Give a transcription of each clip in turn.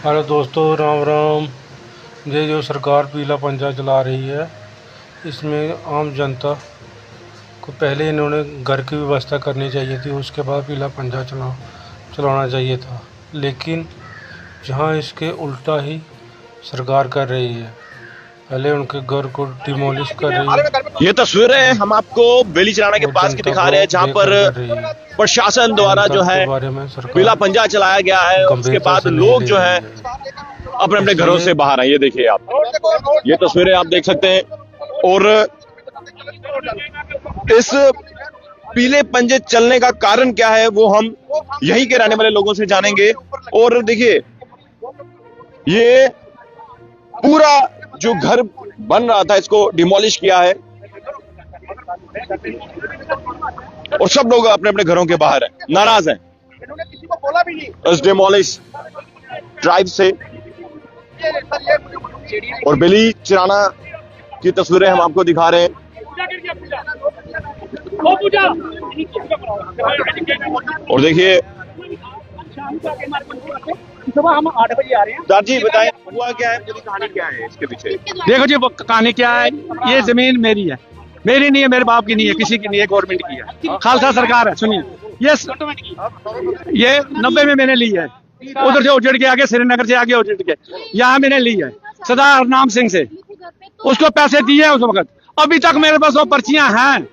Hello दोस्तों, राम राम। ये जो सरकार पीला पंजा चला रही है, इसमें आम जनता को पहले इन्होंने घर की व्यवस्था करनी चाहिए थी, उसके बाद पीला पंजा चलाना चाहिए था। लेकिन जहाँ इसके उल्टा ही सरकार कर रही है, पहले उनके घर को डिमोलिश कर रही है। ये तस्वीरें हम आपको बेली चलाना के पास की दिखा रहे हैं, जहाँ पर प्रशासन द्वारा जो है पीला पंजा चलाया गया है। उसके बाद लोग जो है अपने अपने घरों से बाहर आए। ये देखिए आप, ये तस्वीरें आप देख सकते हैं। और इस पीले पंजे चलने का कारण क्या है वो हम यहीं के रहने वाले लोगों से जानेंगे। और देखिए, ये पूरा जो घर बन रहा था इसको डिमोलिश किया है और सब लोग अपने अपने घरों के बाहर हैं, नाराज हैं इस डिमोलिश ड्राइव से। और बेली चिराना की तस्वीरें हम आपको दिखा रहे हैं। और देखिए, सुबह हम 8 बजे आ रहे हैं। दादी बताएं, हुआ क्या है, पूरी कहानी क्या है इसके पीछे? देखो जी, वो कहानी क्या है, ये जमीन मेरी है, मेरी नहीं है, मेरे बाप की नहीं है, किसी की नहीं है, गवर्नमेंट की है, खालसा सरकार है। सुनिए, ये 90 में मैंने ली है, उधर से उजड़ के आगे, श्रीनगर से आगे उजड़ के यहाँ मैंने ली है सरदार हरनाम सिंह से। उसको पैसे दिए उस वक्त, अभी तक मेरे पास वो पर्चियां हैं,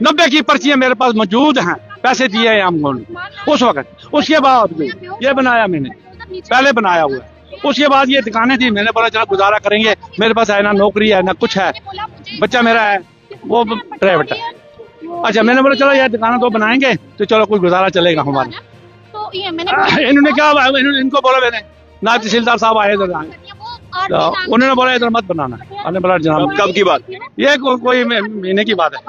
90 की पर्चियां मेरे पास मौजूद हैं, पैसे दिए हैं हमको उस वक्त। उसके बाद ये बनाया मैंने, पहले बनाया हुआ। उसके बाद ये दुकानें थी, मैंने बोला चलो गुजारा करेंगे, मेरे पास है ना नौकरी है ना कुछ है, बच्चा मेरा है वो प्राइवेट है। अच्छा, मैंने बोला चलो यार दुकानें तो बनाएंगे तो चलो कुछ गुजारा चलेगा हमारा। इन्होंने क्या, इनको बोला मैंने, नायब तहसीलदार साहब आए इधर, उन्होंने बोला इधर मत बनाना। हमने बोला जनाब, कब की बात? ये कोई महीने की बात है।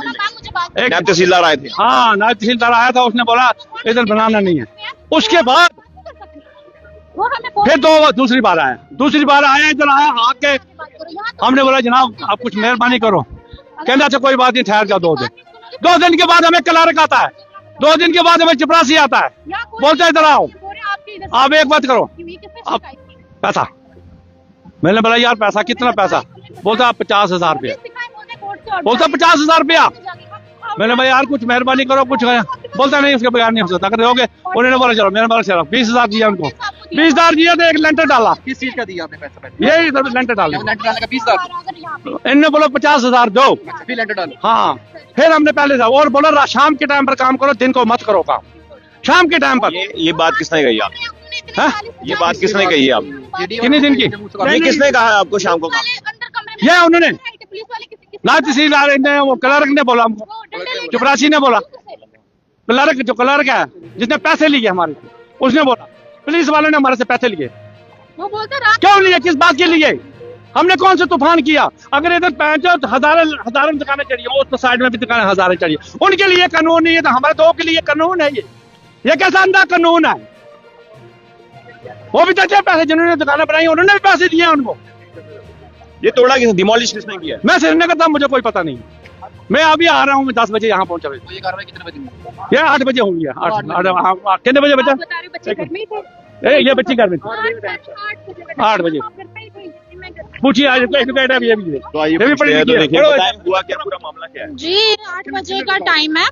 एक नायब तहसीलदार आए थे। हाँ, नायब तहसीलदार आया था, उसने बोला इधर बनाना नहीं है। उसके बाद फिर दूसरी बार आया इधर आया आके, हमने बोला जनाब आप कुछ मेहरबानी करो। कहना अच्छा कोई बात नहीं, ठहर जाओ 2 दिन। 2 दिन के बाद हमें क्लर्क आता है, 2 दिन के बाद हमें चपरासी आता है, बोलते इधर आओ आप एक बात करो, आप पैसा। मैंने बोला यार पैसा कितना पैसा? बोलता 50,000 रुपया। बोलता 50,000 रुपया। मैंने बोला यार कुछ मेहरबानी करो, कुछ। बोलता नहीं उसके बगैर नहीं हो सकता, अगर दोगे। उन्होंने बोला चलो, मैंने बोला चलो 20,000 दिया उनको, 20,000 दिया तो एक लेंटर डाला। किस चीज का दिया आपने पैसा? यही लेंटर डाला, लेंटर डालने का 20,000। इन्होंने बोला 50,000 दो, फिर लेंटर डालो। हाँ। फिर हमने पहले था और बोला शाम के टाइम पर काम करो, दिन को मत करो काम, शाम के टाइम पर। ये बात किसने कही आप? ये बात किसने कही आप? कितने दिन की? ये किसने कहा है आपको शाम को काम? ये उन्होंने नायब तहसीलदार ने, वो क्लर्क ने बोला हमको, चपरासी ने बोला, क्लर्क जो क्लर्क है जिसने पैसे लिए हमारे, उसने बोला पुलिस वालों ने हमारे से पैसे लिए। क्यों लिए, किस बात के लिए? हमने कौन सा तूफान किया? अगर इधर 500 हजारों दुकानें चढ़ी, उस साइड में भी दुकानें हजारों चढ़ी, उनके लिए कानून नहीं है तो हमारे 2 के लिए कानून है? ये कैसा अंधा कानून है? वो भी तो पैसे जिन्होंने दुकानें बनाई उन्होंने भी पैसे दिए उनको। ये तोड़ा किसने, डिमोलिश किसने किया? मैं श्रीनगर था, मुझे कोई पता नहीं। मैं अभी आ रहा हूँ, मैं 10 बजे यहाँ पहुंचा। तो ये कार्रवाई कितने बजे? ये 8 बजे हो गया। 8 कितने बजे बचा? ये बच्ची घर में थी 8 बजे। पूछिए आज ये भी। तो आइए तो देखिए हुआ क्या, पूरा मामला क्या है जी। 8 बजे का टाइम है,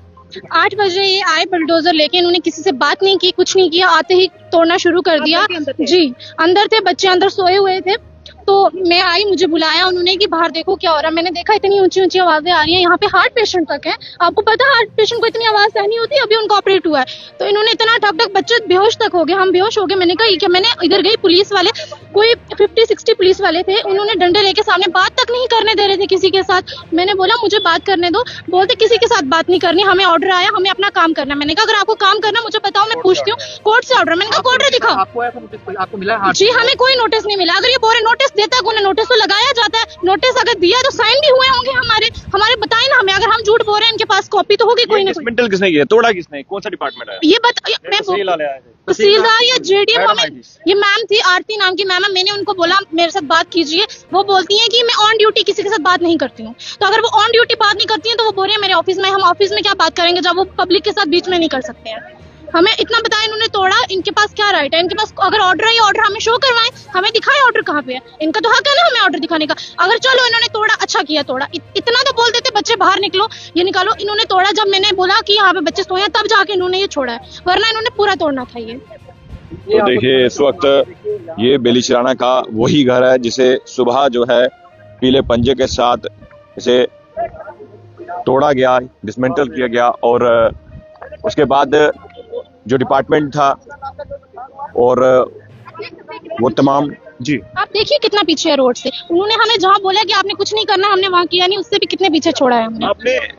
8 बजे ये आए बुलडोजर लेके, इन्होंने किसी से बात नहीं की, कुछ नहीं किया, आते ही तोड़ना शुरू कर दिया। जी, अंदर थे बच्चे, अंदर सोए हुए थे। तो मैं आई, मुझे बुलाया उन्होंने कि बाहर देखो क्या हो रहा है। मैंने देखा इतनी ऊंची ऊंची आवाजें आ रही हैं, यहाँ पे हार्ट पेशेंट तक है। आपको पता है हार्ट पेशेंट को इतनी आवाज सहनी होती है? अभी उनका ऑपरेट हुआ है तो इन्होंने इतना ठक ठक, बच्चे बेहोश तक हो गए, हम बेहोश हो गए। मैंने कहा ये क्या? मैंने इधर गई, पुलिस वाले कोई 50-60 पुलिस वाले थे, उन्होंने डंडे लेके सामने, बात तक नहीं करने दे रहे थे किसी के साथ। मैंने बोला मुझे बात करने दो, बोलते किसी के साथ बात नहीं करनी, हमें ऑर्डर आया, हमें अपना काम करना। मैंने कहा अगर आपको काम करना मुझे बताओ, मैं पूछती हूँ कोर्ट से ऑर्डर। मैंने कहा कोर्ट दिखाओ। आपको मिला? जी, हमें कोई नोटिस नहीं मिला। अगर ये बोल रहे नोटिस देता है, उन्हें नोटिस तो लगाया जाता है, नोटिस अगर दिया तो साइन भी हुए होंगे हमारे बताए ना हमें। अगर हम झूठ बोल रहे हैं, इनके पास कॉपी तो होगी कोई ना कोई। डिसमेंटल किसने किया, तोड़ा किसने, कौन सा डिपार्टमेंट है ये मैं तहसीलदार या जेडीएम, ये मैम थी आरती नाम की मैम है। मैंने उनको बोला मेरे साथ बात कीजिए, वो बोलती है कि मैं ऑन ड्यूटी किसी के साथ बात नहीं करती हूँ। तो अगर वो ऑन ड्यूटी बात नहीं करती है तो वो बोल रही है मेरे ऑफिस में, हम ऑफिस में क्या बात करेंगे जब वो पब्लिक के साथ बीच में नहीं कर सकते हैं। हमें इतना बताया, इन्होंने तोड़ा, इनके पास क्या राइट है? इनके पास अगर ऑर्डर है, ये ऑर्डर हमें शो करवाएं, हमें दिखाएं ऑर्डर कहाँ पे है। इनका तो हक है ना हमें ऑर्डर दिखाने का। अगर चलो इन्होंने तोड़ा, अच्छा किया तोड़ा, इतना तो बोल देते बच्चे बाहर निकलो, ये निकालो। इन्होंने तोड़ा, जब मैंने बोला कि यहाँ पे बच्चे सोए हैं तब जाके इन्होंने ये छोड़ा है, वरना इन्होंने पूरा तोड़ना था ये। तो देखिए इस वक्त ये बेलीचराना का वही घर है जिसे सुबह जो है पीले पंजे के साथ इसे तोड़ा गया, डिसमेंटल किया गया और उसके बाद जो डिपार्टमेंट था और वो तमाम जी आप देखिए कितना पीछे है रोड से। उन्होंने हमें जहाँ बोला कि आपने कुछ नहीं करना, हमने वहाँ किया नहीं, उससे भी कितने पीछे छोड़ा है हमने।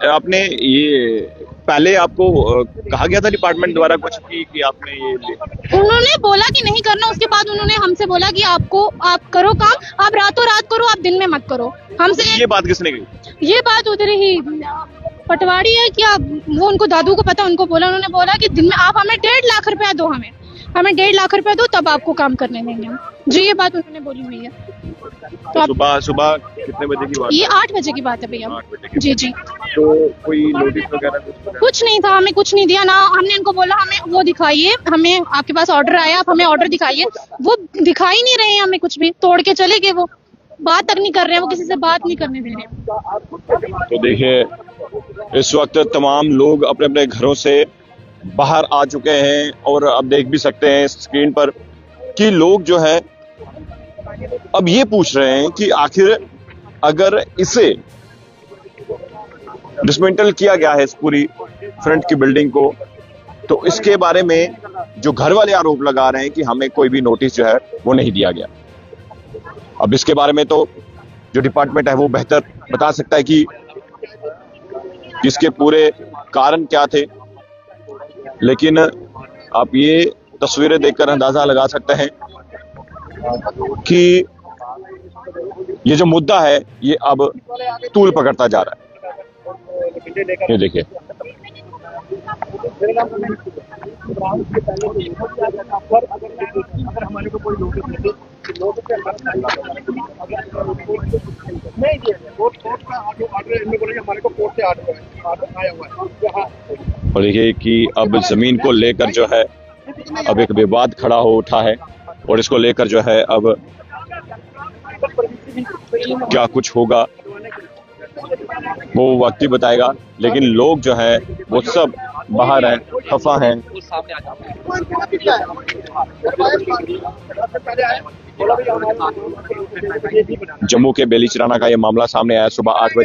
आपने ये पहले आपको कहा गया था डिपार्टमेंट द्वारा कुछ कि आपने ये उन्होंने बोला कि नहीं करना, उसके बाद उन्होंने हमसे बोला कि आप करो काम, आप रातों रात करो, आप दिन में मत करो। हमसे ये बात किसने कही? ये बात उधर ही पटवारी है क्या, वो उनको दादू को पता, उनको बोला, उन्होंने बोला कि दिन में आप हमें 1.5 लाख रुपया दो, हमें 1.5 लाख रुपया दो, तब आपको काम करने देंगे हम। जी ये बात उन्होंने बोली हुई है। तो सुबह कितने बजे की बात? ये 8 बजे की बात है भैया। जी जी। तो कोई नोटिस वगैरह कुछ नहीं था, हमें कुछ नहीं दिया ना। हमने इनको बोला हमें वो दिखाइए, हमें आपके पास ऑर्डर आया, आप हमें ऑर्डर दिखाइए। वो दिखाई नहीं रहे हैं हमें कुछ भी, तोड़ के चले गए। वो बात तक नहीं कर रहे हैं, वो किसी से बात नहीं करने दे रहे। तो देखिए इस वक्त तमाम लोग अपने अपने घरों से बाहर आ चुके हैं और अब देख भी सकते हैं स्क्रीन पर कि लोग जो है अब ये पूछ रहे हैं कि आखिर अगर इसे डिसमेंटल किया गया है इस पूरी फ्रंट की बिल्डिंग को, तो इसके बारे में जो घर वाले आरोप लगा रहे हैं कि हमें कोई भी नोटिस जो है वो नहीं दिया गया। अब इसके बारे में तो जो डिपार्टमेंट है वो बेहतर बता सकता है कि इसके पूरे कारण क्या थे, लेकिन आप ये तस्वीरें देखकर अंदाजा लगा सकते हैं कि ये जो मुद्दा है ये अब तूल पकड़ता जा रहा है। ये देखिए और देखिए कि अब जमीन को लेकर जो है अब एक विवाद खड़ा हो उठा है और इसको लेकर जो है अब क्या कुछ होगा वो वक्त ही बताएगा, लेकिन लोग जो है वो सब बाहर हैं, खफा हैं। जम्मू के बेलीचराना का ये मामला सामने आया सुबह 8 बजे।